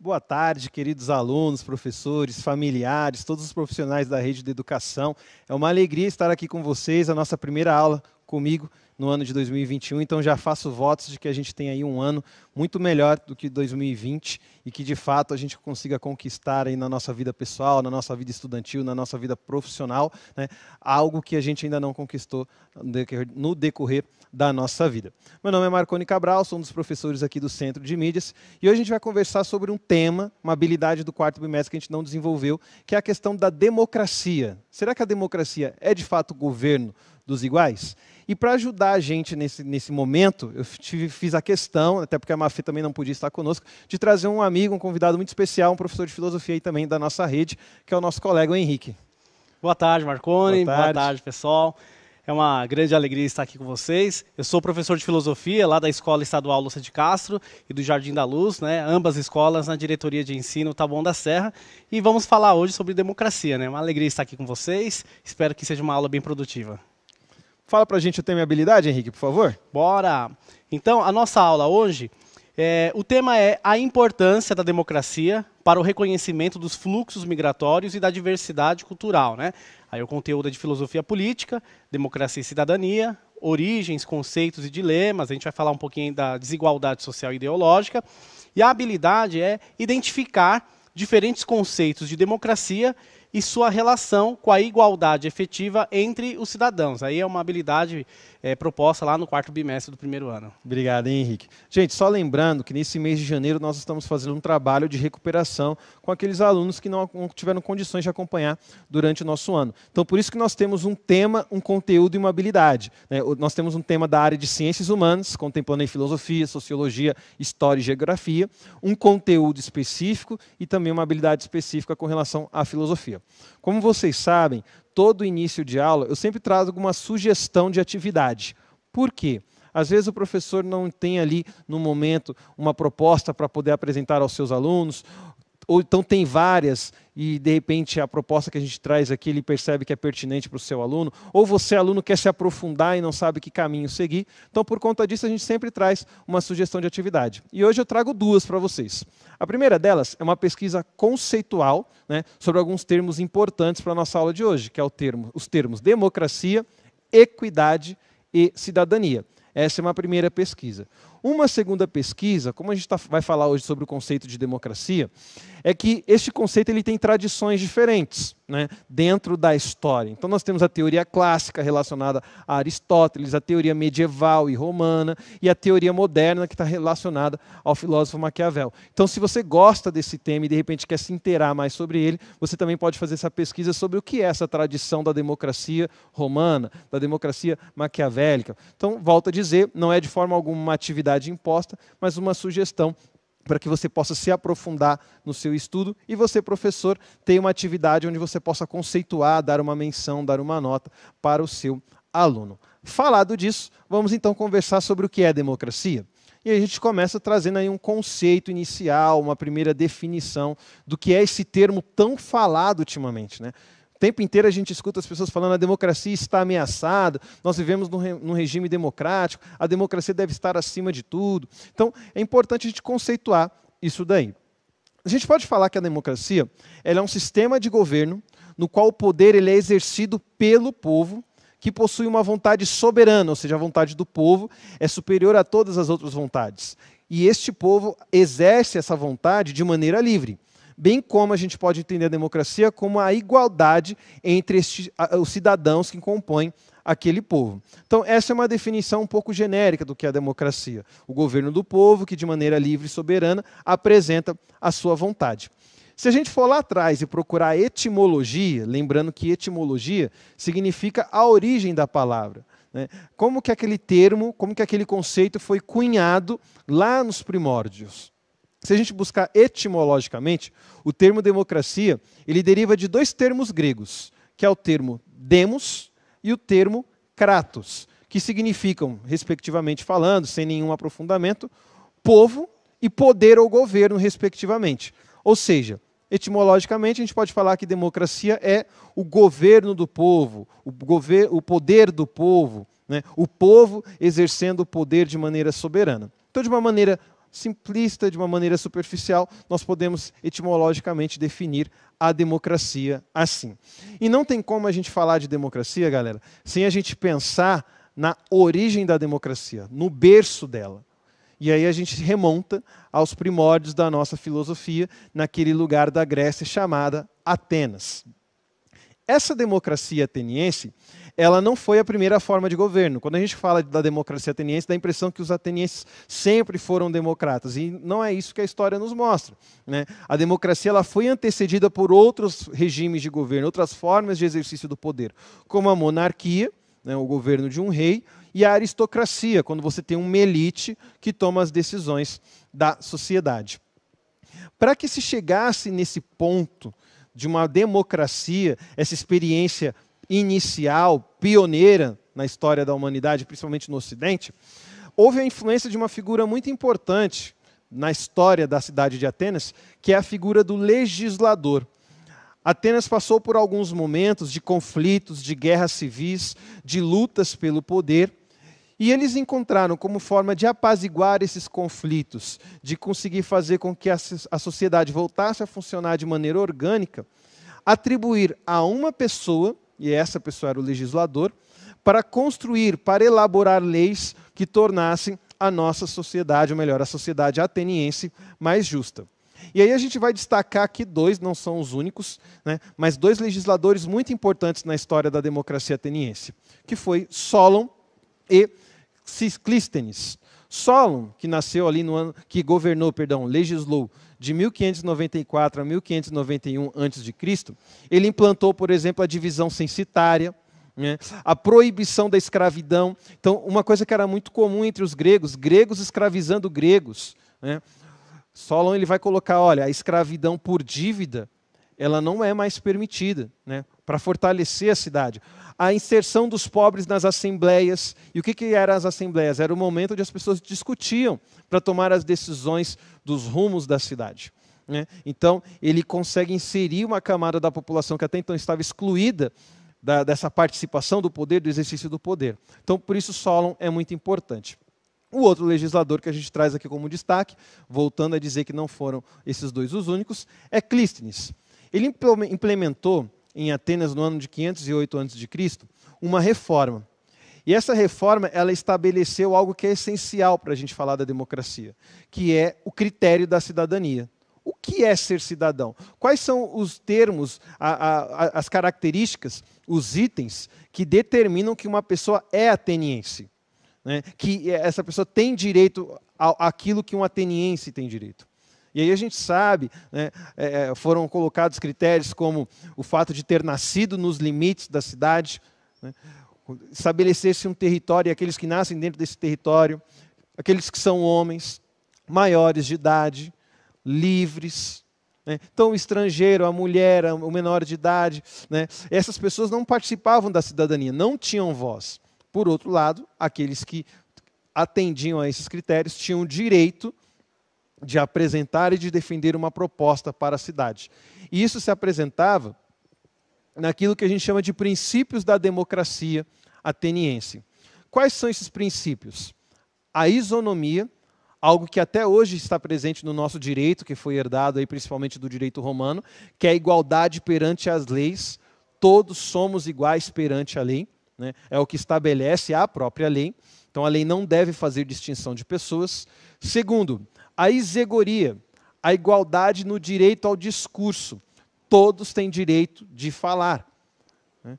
Boa tarde, queridos alunos, professores, familiares, todos os profissionais da rede de educação. É uma alegria estar aqui com vocês, a nossa primeira aula comigo no ano de 2021, então já faço votos de que a gente tenha aí um ano muito melhor do que 2020 e que de fato a gente consiga conquistar aí na nossa vida pessoal, na nossa vida estudantil, na nossa vida profissional, né, algo que a gente ainda não conquistou no decorrer da nossa vida. Meu nome é Marconi Cabral, sou um dos professores aqui do Centro de Mídias e hoje a gente vai conversar sobre um tema, uma habilidade do quarto bimestre que a gente não desenvolveu, que é a questão da democracia. Será que a democracia é de fato o governo dos iguais? E para ajudar a gente nesse momento, eu fiz a questão, até porque a Mafê também não podia estar conosco, de trazer um amigo, um convidado muito especial, um professor de filosofia aí também da nossa rede, que é o nosso colega o Henrique. Boa tarde, Marconi. Boa tarde, pessoal. É uma grande alegria estar aqui com vocês. Eu sou professor de filosofia lá da Escola Estadual Lúcia de Castro e do Jardim da Luz, né? Ambas escolas na diretoria de ensino Taboão da Serra. E vamos falar hoje sobre democracia, né? Uma alegria estar aqui com vocês. Espero que seja uma aula bem produtiva. Fala pra gente o tema e habilidade, Henrique, por favor. Bora! Então, a nossa aula hoje, o tema é a importância da democracia para o reconhecimento dos fluxos migratórios e da diversidade cultural, né? Aí o conteúdo é de filosofia política, democracia e cidadania, origens, conceitos e dilemas. A gente vai falar um pouquinho da desigualdade social e ideológica. E a habilidade é identificar diferentes conceitos de democracia e sua relação com a igualdade efetiva entre os cidadãos. Aí é uma habilidade proposta lá no quarto bimestre do primeiro ano. Obrigado, hein, Henrique. Gente, só lembrando que nesse mês de janeiro nós estamos fazendo um trabalho de recuperação com aqueles alunos que não tiveram condições de acompanhar durante o nosso ano. Então, por isso que nós temos um tema, um conteúdo e uma habilidade, né? Nós temos um tema da área de ciências humanas, contemplando aí filosofia, sociologia, história e geografia, um conteúdo específico e também uma habilidade específica com relação à filosofia. Como vocês sabem, todo início de aula eu sempre trago alguma sugestão de atividade. Por quê? Às vezes o professor não tem ali, no momento, uma proposta para poder apresentar aos seus alunos, ou então tem várias e, de repente, a proposta que a gente traz aqui, ele percebe que é pertinente para o seu aluno, ou você, aluno, quer se aprofundar e não sabe que caminho seguir. Então, por conta disso, a gente sempre traz uma sugestão de atividade. E hoje eu trago duas para vocês. A primeira delas é uma pesquisa conceitual, né, sobre alguns termos importantes para a nossa aula de hoje, que é os termos democracia, equidade e cidadania. Essa é uma primeira pesquisa. Uma segunda pesquisa, como a gente vai falar hoje sobre o conceito de democracia, é que este conceito ele tem tradições diferentes, né, dentro da história. Então nós temos a teoria clássica relacionada a Aristóteles, a teoria medieval e romana e a teoria moderna que está relacionada ao filósofo Maquiavel. Então se você gosta desse tema e de repente quer se inteirar mais sobre ele, você também pode fazer essa pesquisa sobre o que é essa tradição da democracia romana, da democracia maquiavélica. Então, volto a dizer, não é de forma alguma uma atividade imposta, mas uma sugestão para que você possa se aprofundar no seu estudo e você, professor, tenha uma atividade onde você possa conceituar, dar uma menção, dar uma nota para o seu aluno. Falado disso, vamos então conversar sobre o que é democracia. E a gente começa trazendo aí um conceito inicial, uma primeira definição do que é esse termo tão falado ultimamente, né? O tempo inteiro a gente escuta as pessoas falando a democracia está ameaçada, nós vivemos num regime democrático, a democracia deve estar acima de tudo. Então, é importante a gente conceituar isso daí. A gente pode falar que a democracia ela é um sistema de governo no qual o poder ele é exercido pelo povo, que possui uma vontade soberana, ou seja, a vontade do povo é superior a todas as outras vontades. E este povo exerce essa vontade de maneira livre. Bem como a gente pode entender a democracia como a igualdade entre os cidadãos que compõem aquele povo. Então, essa é uma definição um pouco genérica do que é a democracia. O governo do povo, que de maneira livre e soberana apresenta a sua vontade. Se a gente for lá atrás e procurar a etimologia, lembrando que etimologia significa a origem da palavra, né? Como que aquele termo, como que aquele conceito foi cunhado lá nos primórdios. Se a gente buscar etimologicamente, o termo democracia, ele deriva de dois termos gregos, que é o termo demos e o termo kratos, que significam, respectivamente falando, sem nenhum aprofundamento, povo e poder ou governo, respectivamente. Ou seja, etimologicamente, a gente pode falar que democracia é o governo do povo, o poder do povo, né? O povo exercendo o poder de maneira soberana. Então, de uma maneira simplista, de uma maneira superficial, nós podemos etimologicamente definir a democracia assim. E não tem como a gente falar de democracia, galera, sem a gente pensar na origem da democracia, no berço dela. E aí a gente remonta aos primórdios da nossa filosofia, naquele lugar da Grécia chamada Atenas. Essa democracia ateniense, ela não foi a primeira forma de governo. Quando a gente fala da democracia ateniense, dá a impressão que os atenienses sempre foram democratas. E não é isso que a história nos mostra, né? A democracia ela foi antecedida por outros regimes de governo, outras formas de exercício do poder, como a monarquia, né, o governo de um rei, e a aristocracia, quando você tem uma elite que toma as decisões da sociedade. Para que se chegasse nesse ponto de uma democracia, essa experiência inicial, pioneira na história da humanidade, principalmente no Ocidente, houve a influência de uma figura muito importante na história da cidade de Atenas, que é a figura do legislador. Atenas passou por alguns momentos de conflitos, de guerras civis, de lutas pelo poder, e eles encontraram como forma de apaziguar esses conflitos, de conseguir fazer com que a sociedade voltasse a funcionar de maneira orgânica, atribuir a uma pessoa, e essa pessoa era o legislador, para construir, para elaborar leis que tornassem a nossa sociedade, ou melhor, a sociedade ateniense, mais justa. E aí a gente vai destacar aqui dois, não são os únicos, né, mas dois legisladores muito importantes na história da democracia ateniense, que foi Solon e Clístenes. Solon, que nasceu ali no ano, que governou, legislou de 1594 a 1591 a.C., ele implantou, por exemplo, a divisão censitária, né, a proibição da escravidão. Então, uma coisa que era muito comum entre os gregos, gregos escravizando gregos, né? Solon ele vai colocar, olha, a escravidão por dívida, ela não é mais permitida, né, para fortalecer a cidade. A inserção dos pobres nas assembleias. E o que eram as assembleias? Era o momento onde as pessoas discutiam para tomar as decisões dos rumos da cidade, né? Então, ele consegue inserir uma camada da população que até então estava excluída dessa participação do poder, do exercício do poder. Então, por isso, Solon é muito importante. O outro legislador que a gente traz aqui como destaque, voltando a dizer que não foram esses dois os únicos, é Clístenes. Ele implementou em Atenas, no ano de 508 a.C., uma reforma. E essa reforma ela estabeleceu algo que é essencial para a gente falar da democracia, que é o critério da cidadania. O que é ser cidadão? Quais são os termos, as características, os itens que determinam que uma pessoa é ateniense, né? Que essa pessoa tem direito àquilo que um ateniense tem direito. E aí a gente sabe, né, foram colocados critérios como o fato de ter nascido nos limites da cidade, né, estabelecer-se um território e aqueles que nascem dentro desse território, aqueles que são homens, maiores de idade, livres, né? Então o estrangeiro, a mulher, o menor de idade, né, essas pessoas não participavam da cidadania, não tinham voz. Por outro lado, aqueles que atendiam a esses critérios tinham o direito de apresentar e de defender uma proposta para a cidade. E isso se apresentava naquilo que a gente chama de princípios da democracia ateniense. Quais são esses princípios? A isonomia, algo que até hoje está presente no nosso direito, que foi herdado aí principalmente do direito romano, que é a igualdade perante as leis, todos somos iguais perante a lei, né? É o que estabelece a própria lei, então a lei não deve fazer distinção de pessoas. Segundo, a isegoria, a igualdade no direito ao discurso. Todos têm direito de falar, né?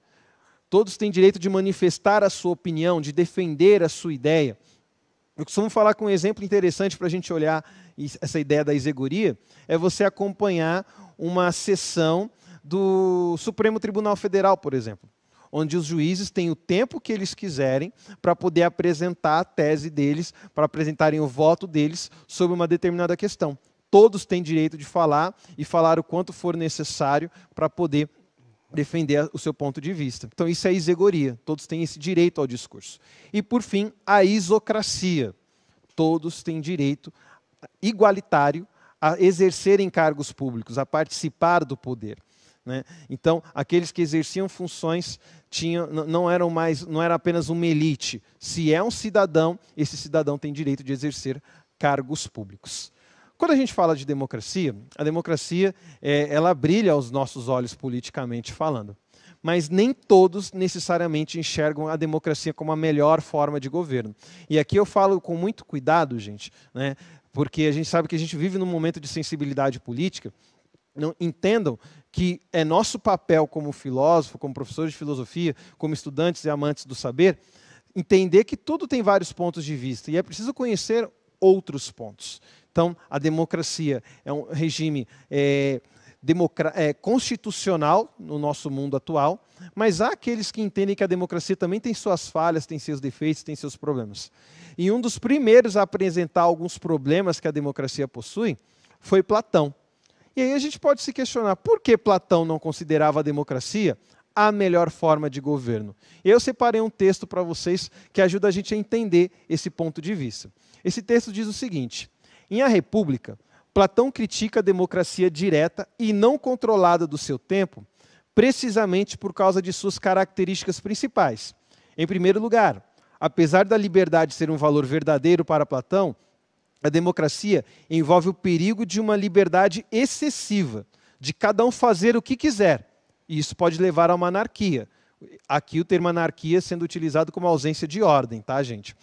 Todos têm direito de manifestar a sua opinião, de defender a sua ideia. Eu costumo falar com um exemplo interessante para a gente olhar essa ideia da isegoria, é você acompanhar uma sessão do Supremo Tribunal Federal, por exemplo, onde os juízes têm o tempo que eles quiserem para poder apresentar a tese deles, para apresentarem o voto deles sobre uma determinada questão. Todos têm direito de falar e falar o quanto for necessário para poder defender o seu ponto de vista. Então isso é isegoria, todos têm esse direito ao discurso. E por fim, a isocracia. Todos têm direito igualitário a exercerem cargos públicos, a participar do poder, né? Então, aqueles que exerciam funções não era apenas uma elite. Se é um cidadão, esse cidadão tem direito de exercer cargos públicos. Quando a gente fala de democracia, a democracia ela brilha aos nossos olhos politicamente falando. Mas nem todos necessariamente enxergam a democracia como a melhor forma de governo. E aqui eu falo com muito cuidado, gente, né? Porque a gente sabe que a gente vive num momento de sensibilidade política. Não, entendam que é nosso papel como filósofo, como professor de filosofia, como estudantes e amantes do saber, entender que tudo tem vários pontos de vista e é preciso conhecer outros pontos. Então, a democracia é um regime constitucional no nosso mundo atual, mas há aqueles que entendem que a democracia também tem suas falhas, tem seus defeitos, tem seus problemas. E um dos primeiros a apresentar alguns problemas que a democracia possui foi Platão. E aí a gente pode se questionar por que Platão não considerava a democracia a melhor forma de governo. Eu separei um texto para vocês que ajuda a gente a entender esse ponto de vista. Esse texto diz o seguinte: em A República, Platão critica a democracia direta e não controlada do seu tempo, precisamente por causa de suas características principais. Em primeiro lugar, apesar da liberdade ser um valor verdadeiro para Platão, a democracia envolve o perigo de uma liberdade excessiva, de cada um fazer o que quiser. E isso pode levar a uma anarquia. Aqui o termo anarquia sendo utilizado como ausência de ordem, tá, gente?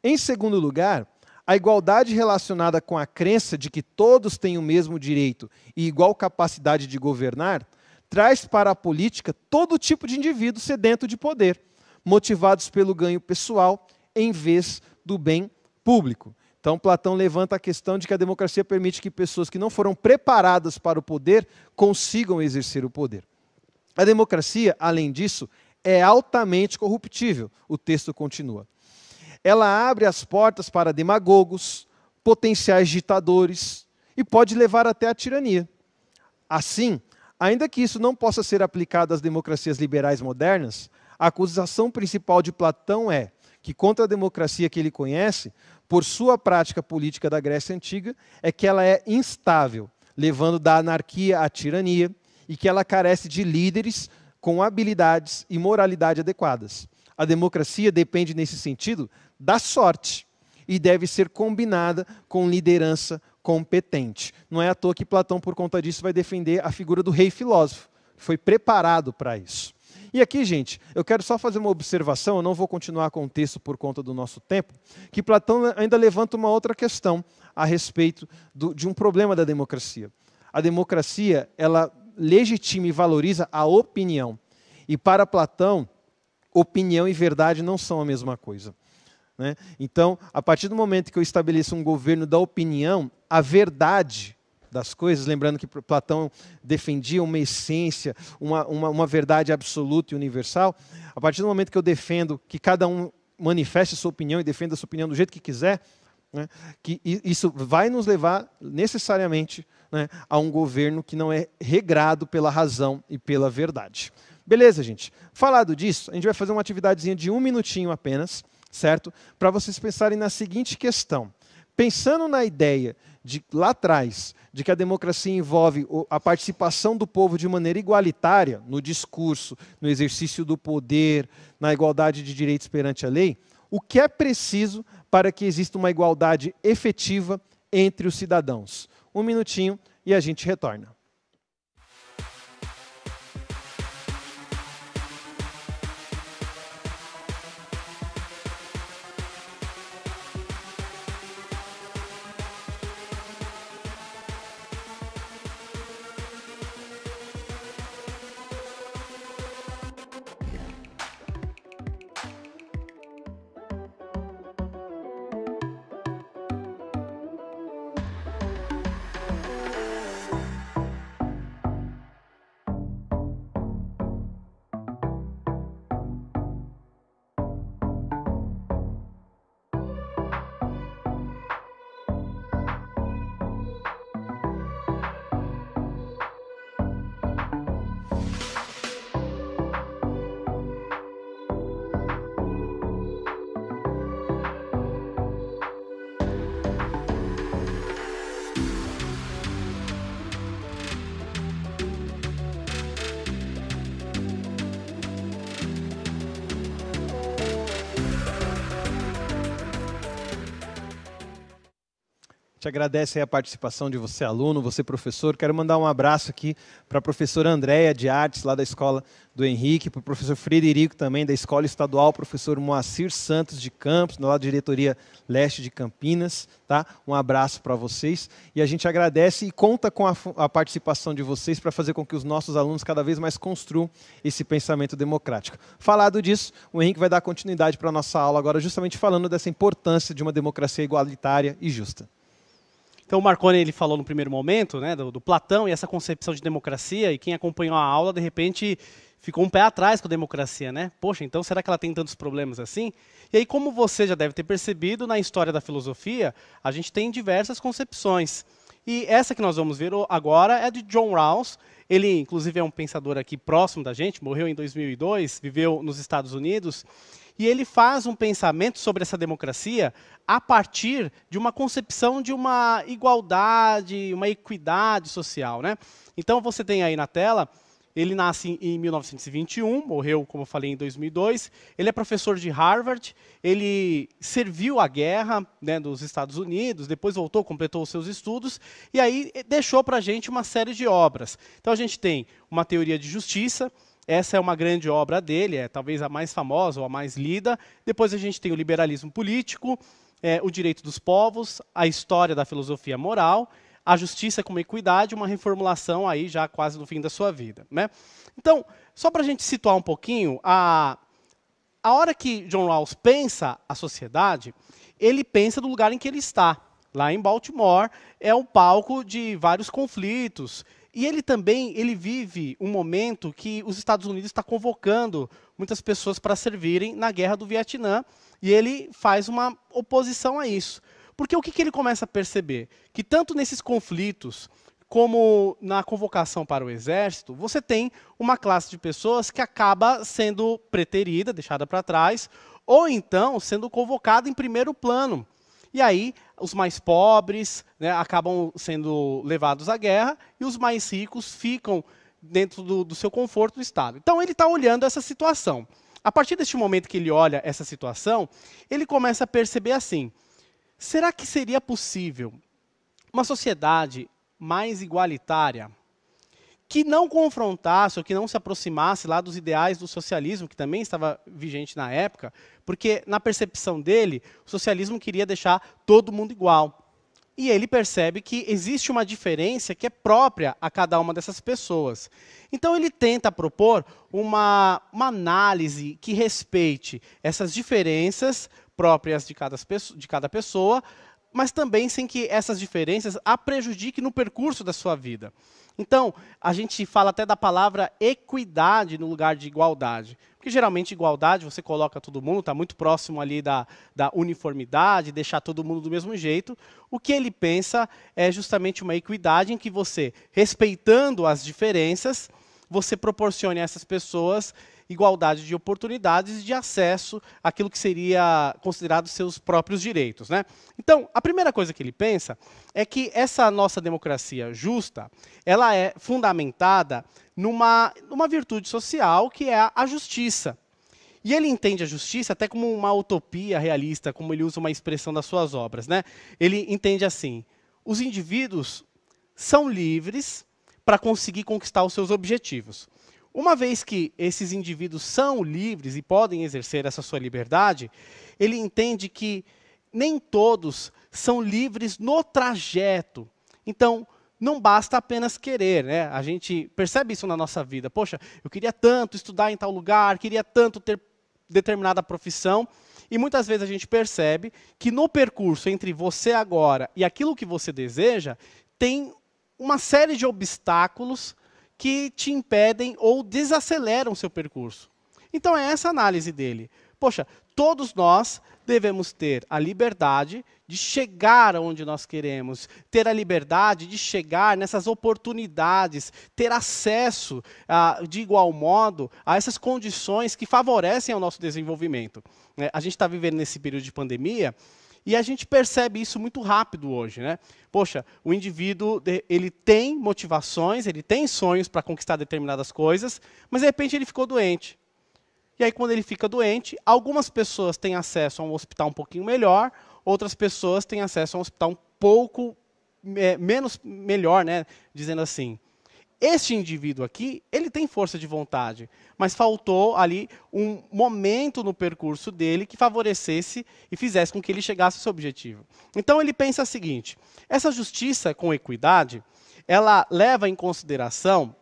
Em segundo lugar, a igualdade relacionada com a crença de que todos têm o mesmo direito e igual capacidade de governar, traz para a política todo tipo de indivíduo sedento de poder, motivados pelo ganho pessoal em vez do bem público. Então, Platão levanta a questão de que a democracia permite que pessoas que não foram preparadas para o poder consigam exercer o poder. A democracia, além disso, é altamente corruptível. O texto continua. Ela abre as portas para demagogos, potenciais ditadores e pode levar até à tirania. Assim, ainda que isso não possa ser aplicado às democracias liberais modernas, a acusação principal de Platão é que contra a democracia que ele conhece, por sua prática política da Grécia Antiga, é que ela é instável, levando da anarquia à tirania, e que ela carece de líderes com habilidades e moralidade adequadas. A democracia depende, nesse sentido, da sorte e deve ser combinada com liderança competente. Não é à toa que Platão, por conta disso, vai defender a figura do rei filósofo, que foi preparado para isso. E aqui, gente, eu quero só fazer uma observação, eu não vou continuar com o texto por conta do nosso tempo, que Platão ainda levanta uma outra questão a respeito de um problema da democracia. A democracia, ela legitima e valoriza a opinião. E para Platão, opinião e verdade não são a mesma coisa, né? Então, a partir do momento que eu estabeleço um governo da opinião, a verdade das coisas, lembrando que Platão defendia uma essência, uma verdade absoluta e universal, a partir do momento que eu defendo que cada um manifeste sua opinião e defenda a sua opinião do jeito que quiser, né, que isso vai nos levar necessariamente, né, a um governo que não é regrado pela razão e pela verdade. Beleza, gente? Falado disso, a gente vai fazer uma atividadezinha de 1 minutinho apenas, certo? Para vocês pensarem na seguinte questão. Pensando na ideia de lá atrás, de que a democracia envolve a participação do povo de maneira igualitária no discurso, no exercício do poder, na igualdade de direitos perante a lei, o que é preciso para que exista uma igualdade efetiva entre os cidadãos? 1 minutinho e a gente retorna. gente agradece aí a participação de você, aluno, você, professor. Quero mandar um abraço aqui para a professora Andréia de Artes, lá da Escola do Henrique, para o professor Frederico também, da Escola Estadual, professor Moacir Santos de Campos, lá da Diretoria Leste de Campinas. Tá? Um abraço para vocês. E a gente agradece e conta com a participação de vocês para fazer com que os nossos alunos cada vez mais construam esse pensamento democrático. Falado disso, o Henrique vai dar continuidade para a nossa aula agora, justamente falando dessa importância de uma democracia igualitária e justa. Então o Marconi ele falou no primeiro momento, né, do Platão e essa concepção de democracia, e quem acompanhou a aula, de repente, ficou um pé atrás com a democracia, né? Poxa, então será que ela tem tantos problemas assim? E aí, como você já deve ter percebido, na história da filosofia, a gente tem diversas concepções. E essa que nós vamos ver agora é de John Rawls. Ele, inclusive, é um pensador aqui próximo da gente, morreu em 2002, viveu nos Estados Unidos, e ele faz um pensamento sobre essa democracia a partir de uma concepção de uma igualdade, uma equidade social, né? Então, você tem aí na tela, ele nasce em 1921, morreu, como eu falei, em 2002. Ele é professor de Harvard, ele serviu a guerra, né, dos Estados Unidos, depois voltou, completou os seus estudos, e aí deixou para a gente uma série de obras. Então, a gente tem uma teoria de justiça. Essa é uma grande obra dele, é talvez a mais famosa ou a mais lida. Depois a gente tem o liberalismo político, o direito dos povos, a história da filosofia moral, a justiça como equidade, uma reformulação aí já quase no fim da sua vida, né? Então, só para a gente situar um pouquinho, a hora que John Rawls pensa a sociedade, ele pensa do lugar em que ele está. Lá em Baltimore, é um palco de vários conflitos. E ele também vive um momento que os Estados Unidos está convocando muitas pessoas para servirem na Guerra do Vietnã, e ele faz uma oposição a isso. Porque o que ele começa a perceber? Que tanto nesses conflitos, como na convocação para o exército, você tem uma classe de pessoas que acaba sendo preterida, deixada para trás, ou então sendo convocada em primeiro plano. E aí, os mais pobres, né, acabam sendo levados à guerra e os mais ricos ficam dentro do seu conforto do Estado. Então, ele está olhando essa situação. A partir deste momento que ele olha essa situação, ele começa a perceber assim, será que seria possível uma sociedade mais igualitária, que não confrontasse ou que não se aproximasse lá dos ideais do socialismo, que também estava vigente na época, porque, na percepção dele, o socialismo queria deixar todo mundo igual. E ele percebe que existe uma diferença que é própria a cada uma dessas pessoas. Então, ele tenta propor uma análise que respeite essas diferenças próprias de cada pessoa, mas também sem que essas diferenças a prejudiquem no percurso da sua vida. Então, a gente fala até da palavra equidade no lugar de igualdade. Porque, geralmente, igualdade, você coloca todo mundo, está muito próximo ali da uniformidade, deixar todo mundo do mesmo jeito. O que ele pensa é justamente uma equidade em que você, respeitando as diferenças, você proporcione a essas pessoas igualdade de oportunidades e de acesso àquilo que seria considerado seus próprios direitos, né? Então, a primeira coisa que ele pensa é que essa nossa democracia justa, ela é fundamentada numa virtude social que é a justiça. E ele entende a justiça até como uma utopia realista, como ele usa uma expressão das suas obras, né? Ele entende assim, os indivíduos são livres para conseguir conquistar os seus objetivos. Uma vez que esses indivíduos são livres e podem exercer essa sua liberdade, ele entende que nem todos são livres no trajeto. Então, não basta apenas querer, né? A gente percebe isso na nossa vida. Poxa, eu queria tanto estudar em tal lugar, queria tanto ter determinada profissão. E muitas vezes a gente percebe que no percurso entre você agora e aquilo que você deseja, tem uma série de obstáculos que te impedem ou desaceleram o seu percurso. Então é essa a análise dele. Poxa, todos nós devemos ter a liberdade de chegar onde nós queremos, ter a liberdade de chegar nessas oportunidades, ter acesso de igual modo a essas condições que favorecem ao nosso desenvolvimento. A gente está vivendo nesse período de pandemia, e a gente percebe isso muito rápido hoje, né? Poxa, o indivíduo ele tem motivações, ele tem sonhos para conquistar determinadas coisas, mas de repente ele ficou doente. E aí quando ele fica doente, algumas pessoas têm acesso a um hospital um pouquinho melhor, outras pessoas têm acesso a um hospital pouco melhor, né? Dizendo assim, este indivíduo aqui, ele tem força de vontade, mas faltou ali um momento no percurso dele que favorecesse e fizesse com que ele chegasse ao seu objetivo. Então ele pensa o seguinte, essa justiça com equidade, ela leva em consideração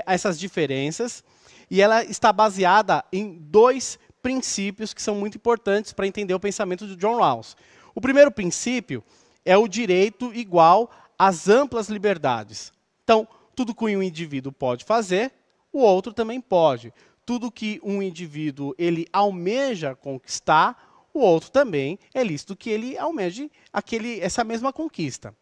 essas diferenças e ela está baseada em 2 princípios que são muito importantes para entender o pensamento de John Rawls. O primeiro princípio é o direito igual às amplas liberdades. Então, tudo que um indivíduo pode fazer, o outro também pode. Tudo que um indivíduo ele almeja conquistar, o outro também é lícito que ele almeje essa mesma conquista.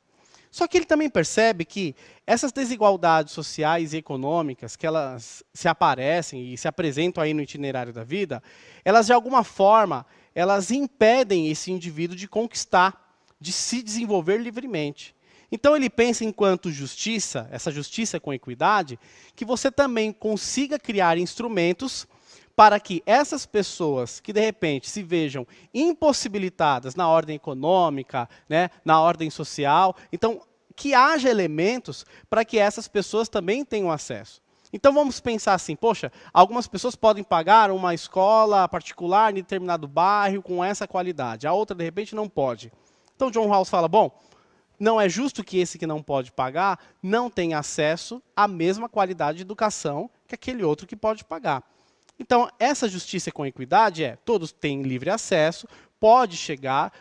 Só que ele também percebe que essas desigualdades sociais e econômicas, que elas se aparecem e se apresentam aí no itinerário da vida, elas de alguma forma, elas impedem esse indivíduo de conquistar, de se desenvolver livremente. Então ele pensa enquanto justiça, essa justiça com equidade, que você também consiga criar instrumentos para que essas pessoas que de repente se vejam impossibilitadas na ordem econômica, né, na ordem social, então que haja elementos para que essas pessoas também tenham acesso. Então vamos pensar assim, poxa, algumas pessoas podem pagar uma escola particular em determinado bairro com essa qualidade, a outra de repente não pode. Então John Rawls fala, bom, não é justo que esse que não pode pagar não tenha acesso à mesma qualidade de educação que aquele outro que pode pagar. Então, essa justiça com equidade todos têm livre acesso, pode chegar,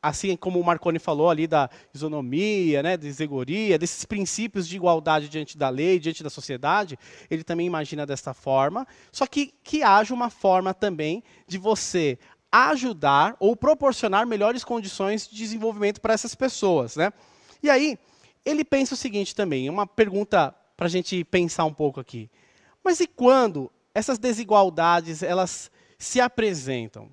assim como o Marconi falou ali da isonomia, né, da isegoria, desses princípios de igualdade diante da lei, diante da sociedade, ele também imagina desta forma, só que haja uma forma também de você ajudar ou proporcionar melhores condições de desenvolvimento para essas pessoas, né? E aí, ele pensa o seguinte também, uma pergunta para a gente pensar um pouco aqui. Mas e quando essas desigualdades elas se apresentam?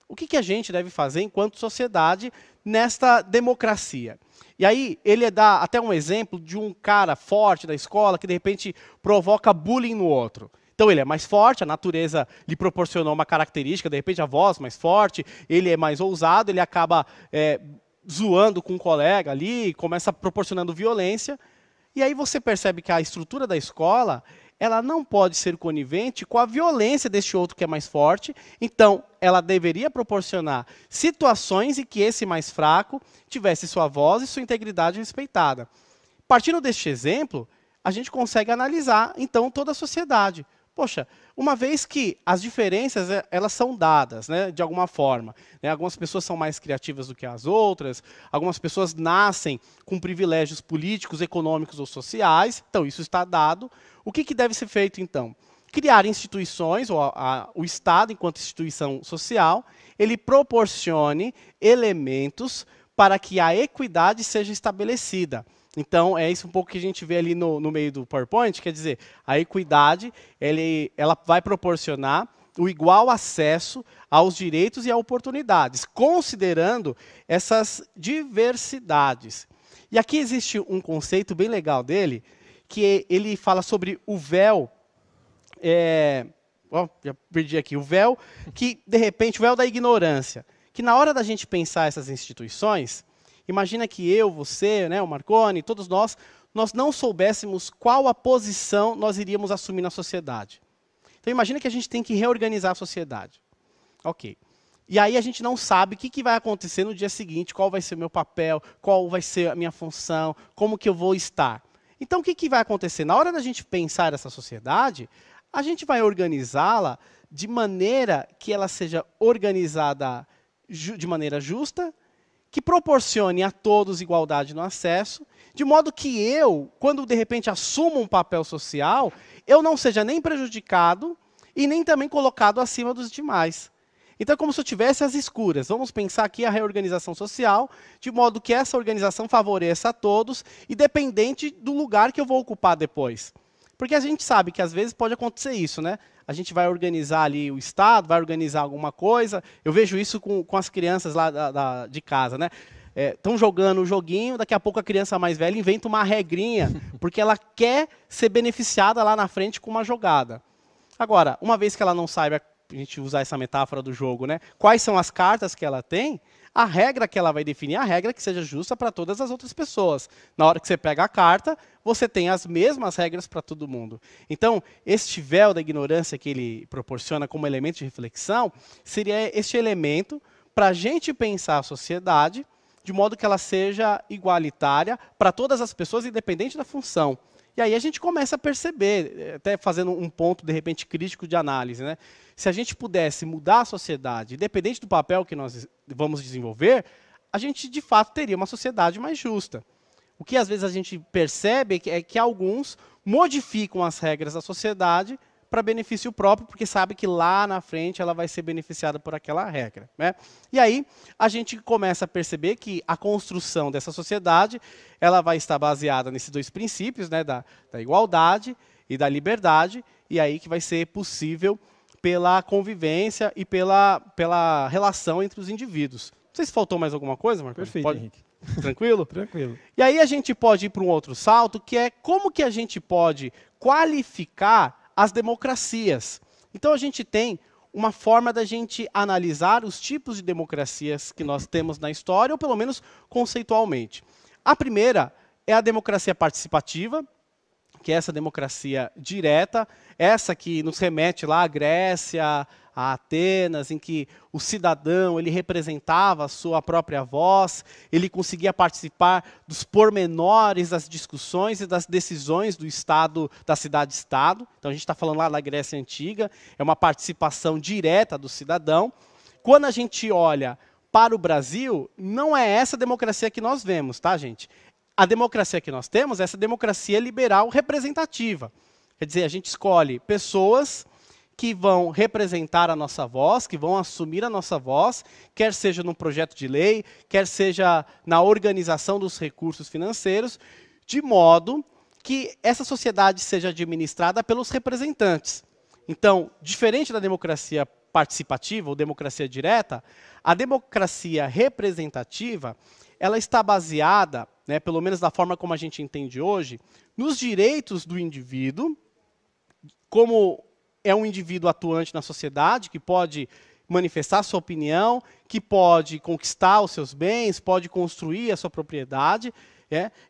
O que a gente deve fazer enquanto sociedade nesta democracia? E aí, ele dá até um exemplo de um cara forte da escola que, de repente, provoca bullying no outro. Então, ele é mais forte, a natureza lhe proporcionou uma característica, de repente, a voz mais forte, ele é mais ousado, ele acaba zoando com um colega ali, começa proporcionando violência. E aí você percebe que a estrutura da escola ela não pode ser conivente com a violência deste outro que é mais forte, então ela deveria proporcionar situações em que esse mais fraco tivesse sua voz e sua integridade respeitada. Partindo deste exemplo, a gente consegue analisar, então, toda a sociedade. Poxa, uma vez que as diferenças elas são dadas, né, de alguma forma, né, algumas pessoas são mais criativas do que as outras, algumas pessoas nascem com privilégios políticos, econômicos ou sociais, então isso está dado. O que deve ser feito, então? Criar instituições, ou o Estado, enquanto instituição social, ele proporcione elementos para que a equidade seja estabelecida. Então, é isso um pouco que a gente vê ali no meio do PowerPoint, quer dizer, a equidade ela vai proporcionar o igual acesso aos direitos e a oportunidades, considerando essas diversidades. E aqui existe um conceito bem legal dele, que ele fala sobre o véu, já perdi aqui, o véu que, de repente, o véu da ignorância, que na hora da gente pensar essas instituições, imagina que eu, você, né, o Marconi, todos nós não soubéssemos qual a posição nós iríamos assumir na sociedade. Então imagina que a gente tem que reorganizar a sociedade. Ok. E aí a gente não sabe o que vai acontecer no dia seguinte, qual vai ser o meu papel, qual vai ser a minha função, como que eu vou estar. Então o que vai acontecer? Na hora da gente pensar essa sociedade, a gente vai organizá-la de maneira que ela seja organizada de maneira justa, que proporcione a todos igualdade no acesso, de modo que eu, quando de repente assumo um papel social, eu não seja nem prejudicado e nem também colocado acima dos demais. Então é como se eu tivesse as escuras. Vamos pensar aqui a reorganização social, de modo que essa organização favoreça a todos, independente do lugar que eu vou ocupar depois. Porque a gente sabe que às vezes pode acontecer isso, né? A gente vai organizar ali o Estado, vai organizar alguma coisa. Eu vejo isso com as crianças lá de casa, né? Estão jogando o joguinho, daqui a pouco a criança mais velha inventa uma regrinha, porque ela quer ser beneficiada lá na frente com uma jogada. Agora, uma vez que ela não saiba, a gente usar essa metáfora do jogo, né? Quais são as cartas que ela tem, a regra que ela vai definir é a regra que seja justa para todas as outras pessoas. Na hora que você pega a carta, você tem as mesmas regras para todo mundo. Então, este véu da ignorância que ele proporciona como elemento de reflexão, seria este elemento para a gente pensar a sociedade de modo que ela seja igualitária para todas as pessoas, independente da função. E aí a gente começa a perceber, até fazendo um ponto, de repente, crítico de análise, né? Se a gente pudesse mudar a sociedade, independente do papel que nós vamos desenvolver, a gente, de fato, teria uma sociedade mais justa. O que, às vezes, a gente percebe é que alguns modificam as regras da sociedade para benefício próprio, porque sabe que lá na frente ela vai ser beneficiada por aquela regra, né? E aí a gente começa a perceber que a construção dessa sociedade ela vai estar baseada nesses dois princípios, né, da igualdade e da liberdade, e aí que vai ser possível pela convivência e pela relação entre os indivíduos. Não sei se faltou mais alguma coisa, Marcos. Perfeito, Henrique. Tranquilo? Tranquilo. E aí a gente pode ir para um outro salto, que é como que a gente pode qualificar as democracias. Então a gente tem uma forma da gente analisar os tipos de democracias que nós temos na história, ou pelo menos conceitualmente. A primeira é a democracia participativa, que é essa democracia direta, essa que nos remete lá à Grécia, a Atenas, em que o cidadão ele representava a sua própria voz, ele conseguia participar dos pormenores das discussões e das decisões do Estado, da cidade-estado. Então a gente está falando lá da Grécia Antiga, é uma participação direta do cidadão. Quando a gente olha para o Brasil, não é essa democracia que nós vemos, tá, gente? A democracia que nós temos é essa democracia liberal representativa. Quer dizer, a gente escolhe pessoas que vão representar a nossa voz, que vão assumir a nossa voz, quer seja num projeto de lei, quer seja na organização dos recursos financeiros, de modo que essa sociedade seja administrada pelos representantes. Então, diferente da democracia participativa ou democracia direta, a democracia representativa ela está baseada, né, pelo menos da forma como a gente entende hoje, nos direitos do indivíduo, como é um indivíduo atuante na sociedade, que pode manifestar sua opinião, que pode conquistar os seus bens, pode construir a sua propriedade,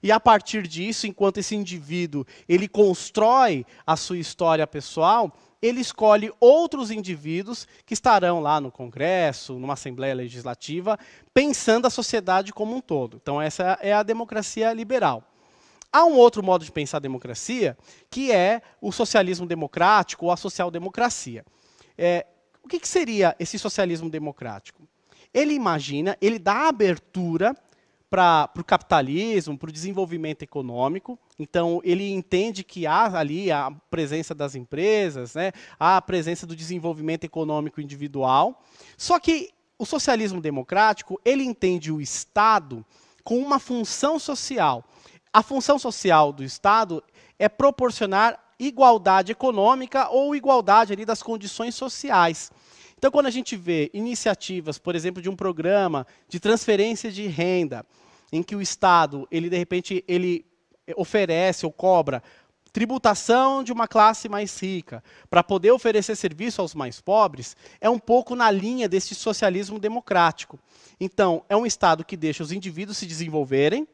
e a partir disso, enquanto esse indivíduo ele constrói a sua história pessoal, ele escolhe outros indivíduos que estarão lá no Congresso, numa Assembleia Legislativa, pensando a sociedade como um todo. Então essa é a democracia liberal. Há um outro modo de pensar a democracia, que é o socialismo democrático ou a social-democracia. O que seria esse socialismo democrático? Ele imagina, ele dá abertura para o capitalismo, para o desenvolvimento econômico. Então, ele entende que há ali a presença das empresas, né, há a presença do desenvolvimento econômico individual. Só que o socialismo democrático, ele entende o Estado com uma função social. A função social do Estado é proporcionar igualdade econômica ou igualdade ali das condições sociais. Então, quando a gente vê iniciativas, por exemplo, de um programa de transferência de renda, em que o Estado, ele de repente, ele oferece ou cobra tributação de uma classe mais rica para poder oferecer serviço aos mais pobres, é um pouco na linha desse socialismo democrático. Então, é um Estado que deixa os indivíduos se desenvolverem.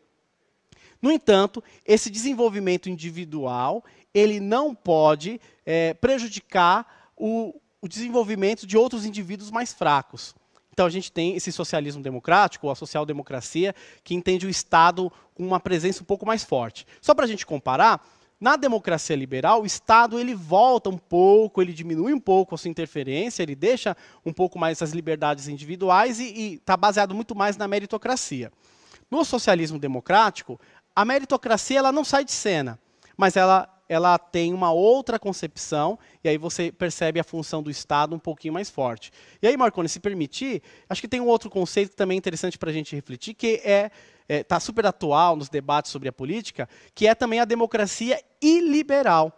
No entanto, esse desenvolvimento individual, ele não pode prejudicar o desenvolvimento de outros indivíduos mais fracos. Então a gente tem esse socialismo democrático, ou a social-democracia, que entende o Estado com uma presença um pouco mais forte. Só para a gente comparar, na democracia liberal, o Estado ele volta um pouco, ele diminui um pouco a sua interferência, ele deixa um pouco mais as liberdades individuais e está baseado muito mais na meritocracia. No socialismo democrático, a meritocracia ela não sai de cena, mas ela tem uma outra concepção, e aí você percebe a função do Estado um pouquinho mais forte. E aí, Marconi, se permitir, acho que tem um outro conceito também interessante para a gente refletir, que está super atual nos debates sobre a política, que é também a democracia iliberal,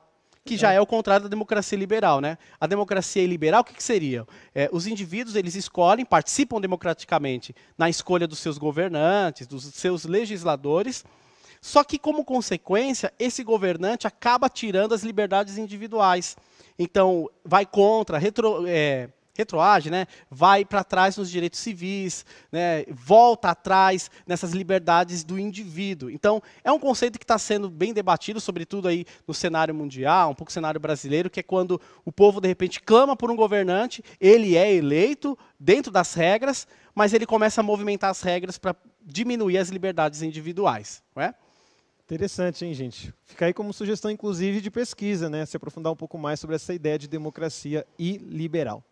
que já é o contrário da democracia liberal, né? A democracia iliberal, o que seria? Os indivíduos eles escolhem, participam democraticamente na escolha dos seus governantes, dos seus legisladores, só que, como consequência, esse governante acaba tirando as liberdades individuais. Então, vai contra, retroage, né, vai para trás nos direitos civis, né, volta atrás nessas liberdades do indivíduo. Então, é um conceito que está sendo bem debatido, sobretudo aí no cenário mundial, um pouco no cenário brasileiro, que é quando o povo, de repente, clama por um governante, ele é eleito dentro das regras, mas ele começa a movimentar as regras para diminuir as liberdades individuais. Não é? Interessante, hein, gente? Fica aí como sugestão, inclusive, de pesquisa, né? Se aprofundar um pouco mais sobre essa ideia de democracia iliberal.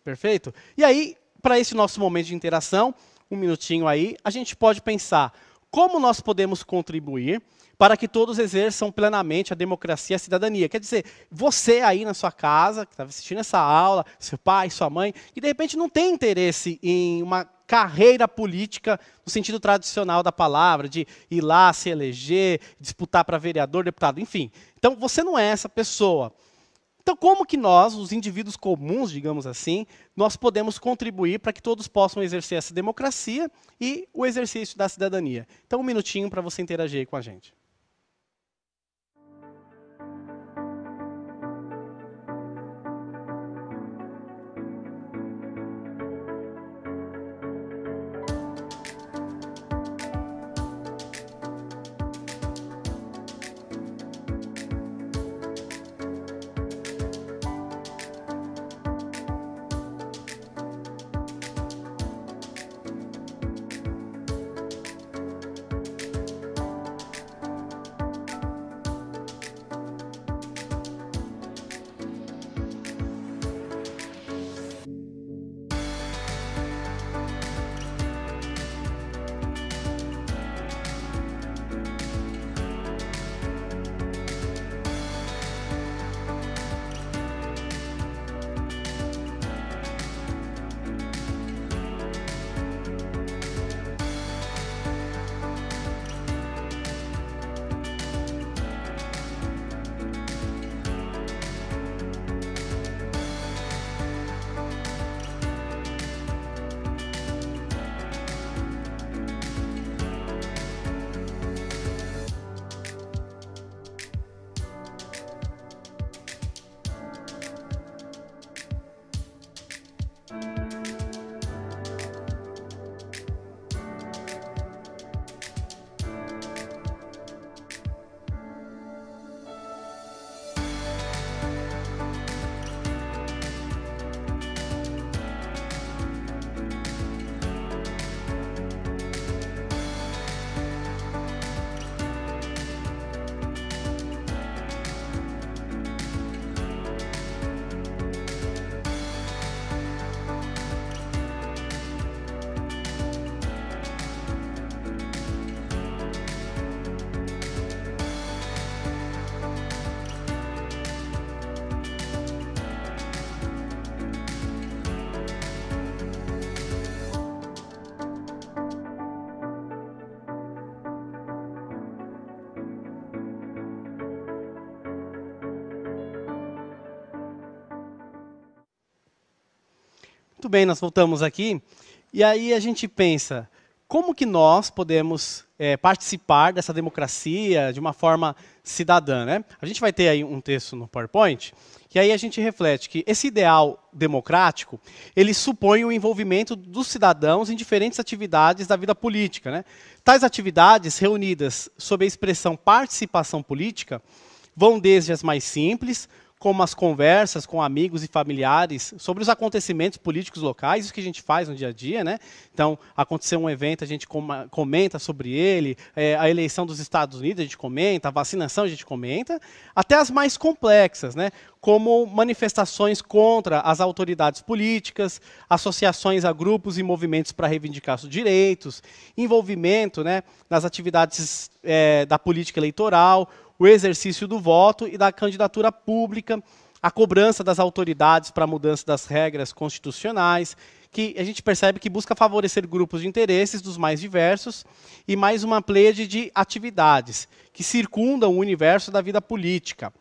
Perfeito? E aí, para esse nosso momento de interação, um minutinho aí, a gente pode pensar como nós podemos contribuir para que todos exerçam plenamente a democracia e a cidadania. Quer dizer, você aí na sua casa, que está assistindo essa aula, seu pai, sua mãe, que de repente não tem interesse em uma carreira política no sentido tradicional da palavra, de ir lá se eleger, disputar para vereador, deputado, enfim. Então, você não é essa pessoa. Então, como que nós, os indivíduos comuns, digamos assim, nós podemos contribuir para que todos possam exercer essa democracia e o exercício da cidadania? Então, um minutinho para você interagir aí com a gente. Muito bem, nós voltamos aqui. E aí a gente pensa, como que nós podemos participar dessa democracia de uma forma cidadã, né? A gente vai ter aí um texto no PowerPoint, que aí a gente reflete que esse ideal democrático, ele supõe o envolvimento dos cidadãos em diferentes atividades da vida política, né? Tais atividades, reunidas sob a expressão participação política, vão desde as mais simples, como as conversas com amigos e familiares sobre os acontecimentos políticos locais, isso que a gente faz no dia a dia, né? Então, aconteceu um evento, a gente comenta sobre ele, a eleição dos Estados Unidos a gente comenta, a vacinação a gente comenta, até as mais complexas, né? Como manifestações contra as autoridades políticas, associações a grupos e movimentos para reivindicar os direitos, envolvimento, né, nas atividades da política eleitoral, o exercício do voto e da candidatura pública, a cobrança das autoridades para a mudança das regras constitucionais, que a gente percebe que busca favorecer grupos de interesses dos mais diversos e mais uma pleiade de atividades que circundam o universo da vida política,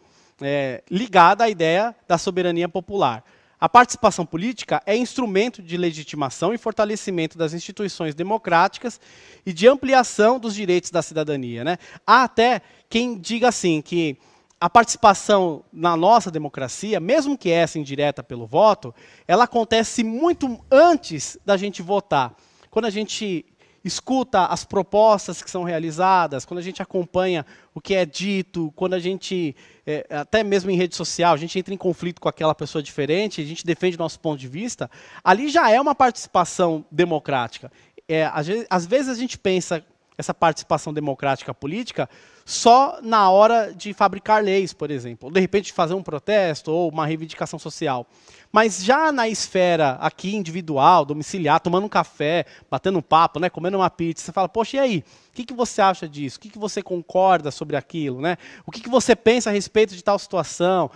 ligada à ideia da soberania popular. A participação política é instrumento de legitimação e fortalecimento das instituições democráticas e de ampliação dos direitos da cidadania, né? Há até quem diga assim, que a participação na nossa democracia, mesmo que essa indireta pelo voto, ela acontece muito antes da gente votar. Quando a gente escuta as propostas que são realizadas, quando a gente acompanha o que é dito, quando a gente, até mesmo em rede social, a gente entra em conflito com aquela pessoa diferente, a gente defende o nosso ponto de vista, ali já é uma participação democrática. Às vezes a gente pensa essa participação democrática política só na hora de fabricar leis, por exemplo, ou de repente fazer um protesto ou uma reivindicação social. Mas já na esfera aqui individual, domiciliar, tomando um café, batendo um papo, né, comendo uma pizza, você fala, poxa, e aí? O que você acha disso? O que você concorda sobre aquilo? Né? O que você pensa a respeito de tal situação?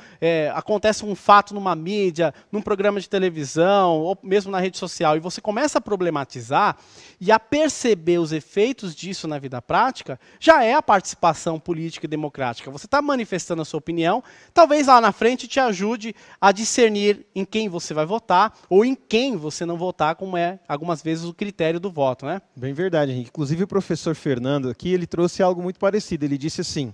Acontece um fato numa mídia, num programa de televisão, ou mesmo na rede social, e você começa a problematizar e a perceber os efeitos disso na vida prática, já é a participação política e democrática. Você está manifestando a sua opinião, talvez lá na frente te ajude a discernir em quem você vai votar ou em quem você não votar, como é algumas vezes o critério do voto. Né? Bem verdade, Henrique. Inclusive o professor Fernando aqui, ele trouxe algo muito parecido. Ele disse assim,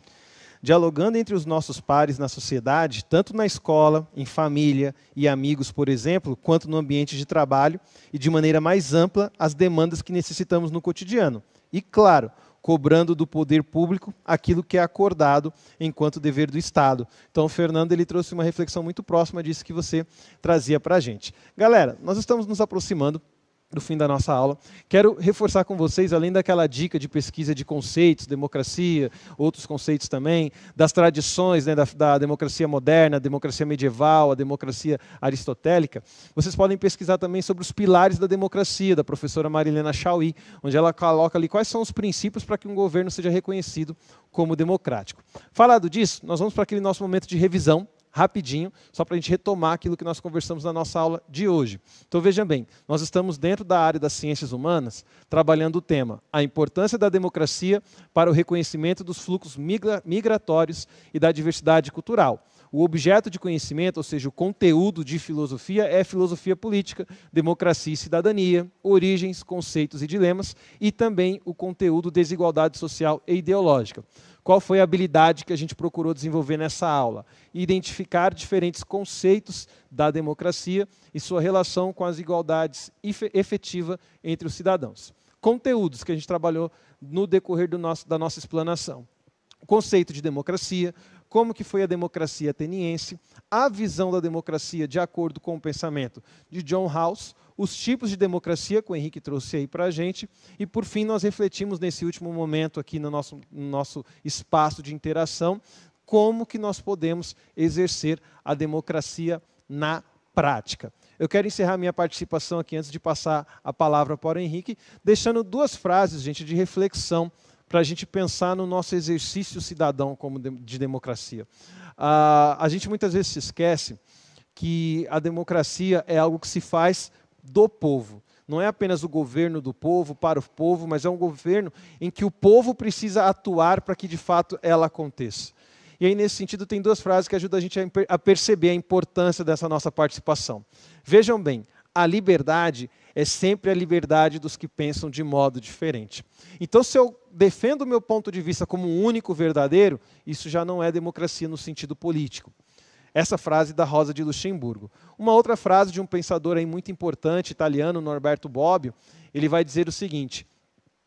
dialogando entre os nossos pares na sociedade, tanto na escola, em família e amigos, por exemplo, quanto no ambiente de trabalho e de maneira mais ampla as demandas que necessitamos no cotidiano. E, claro, cobrando do poder público aquilo que é acordado enquanto dever do Estado. Então, o Fernando ele trouxe uma reflexão muito próxima disso que você trazia para a gente. Galera, nós estamos nos aproximando do fim da nossa aula. Quero reforçar com vocês, além daquela dica de pesquisa de conceitos, democracia, outros conceitos também, das tradições, né, da democracia moderna, a democracia medieval, a democracia aristotélica, vocês podem pesquisar também sobre os pilares da democracia, da professora Marilena Chauí, onde ela coloca ali quais são os princípios para que um governo seja reconhecido como democrático. Falado disso, nós vamos para aquele nosso momento de revisão, rapidinho, só para a gente retomar aquilo que nós conversamos na nossa aula de hoje. Então vejam bem, nós estamos dentro da área das ciências humanas, trabalhando o tema, a importância da democracia para o reconhecimento dos fluxos migratórios e da diversidade cultural. O objeto de conhecimento, ou seja, o conteúdo de filosofia, é filosofia política, democracia e cidadania, origens, conceitos e dilemas, e também o conteúdo desigualdade social e ideológica. Qual foi a habilidade que a gente procurou desenvolver nessa aula? Identificar diferentes conceitos da democracia e sua relação com as igualdades efetivas entre os cidadãos. Conteúdos que a gente trabalhou no decorrer da nossa explanação. O conceito de democracia, como que foi a democracia ateniense, a visão da democracia de acordo com o pensamento de John Rawls, os tipos de democracia que o Henrique trouxe aí para a gente, e por fim nós refletimos nesse último momento aqui no nosso espaço de interação, como que nós podemos exercer a democracia na prática. Eu quero encerrar minha participação aqui antes de passar a palavra para o Henrique, deixando duas frases, gente, de reflexão, para a gente pensar no nosso exercício cidadão como de democracia. A gente muitas vezes se esquece que a democracia é algo que se faz do povo. Não é apenas o governo do povo, para o povo, mas é um governo em que o povo precisa atuar para que de fato ela aconteça. E aí, nesse sentido, tem duas frases que ajudam a gente a perceber a importância dessa nossa participação. Vejam bem, a liberdade é sempre a liberdade dos que pensam de modo diferente. Então, se eu defendo o meu ponto de vista como o único verdadeiro, isso já não é democracia no sentido político. Essa frase da Rosa de Luxemburgo. Uma outra frase de um pensador aí muito importante, italiano, Norberto Bobbio, ele vai dizer o seguinte: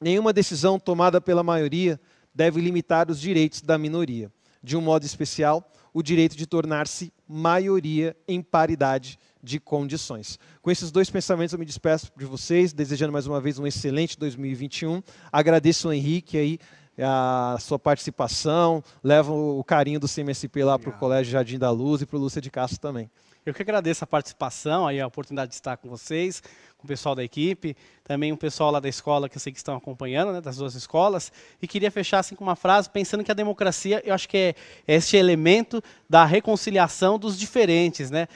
nenhuma decisão tomada pela maioria deve limitar os direitos da minoria. De um modo especial, o direito de tornar-se maioria em paridade de condições. Com esses dois pensamentos eu me despeço de vocês, desejando mais uma vez um excelente 2021. Agradeço ao Henrique aí a sua participação, levo o carinho do CMSP lá para o Colégio Jardim da Luz e para o Lúcia de Castro também. Eu que agradeço a participação, aí a oportunidade de estar com vocês, com o pessoal da equipe, também o pessoal lá da escola que eu sei que estão acompanhando, né, das duas escolas, e queria fechar assim com uma frase, pensando que a democracia, eu acho que é este elemento da reconciliação dos diferentes, né?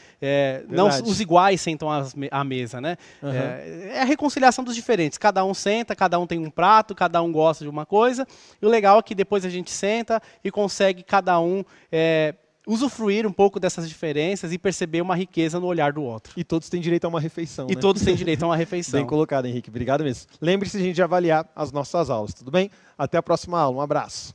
Não os iguais sentam à mesa, né? Uhum. É a reconciliação dos diferentes, cada um senta, cada um tem um prato, cada um gosta de uma coisa, e o legal é que depois a gente senta e consegue cada um usufruir um pouco dessas diferenças e perceber uma riqueza no olhar do outro. E todos têm direito a uma refeição, E né? todos têm direito a uma refeição. Bem colocado, Henrique. Obrigado mesmo. Lembre-se de a gente avaliar as nossas aulas, tudo bem? Até a próxima aula. Um abraço.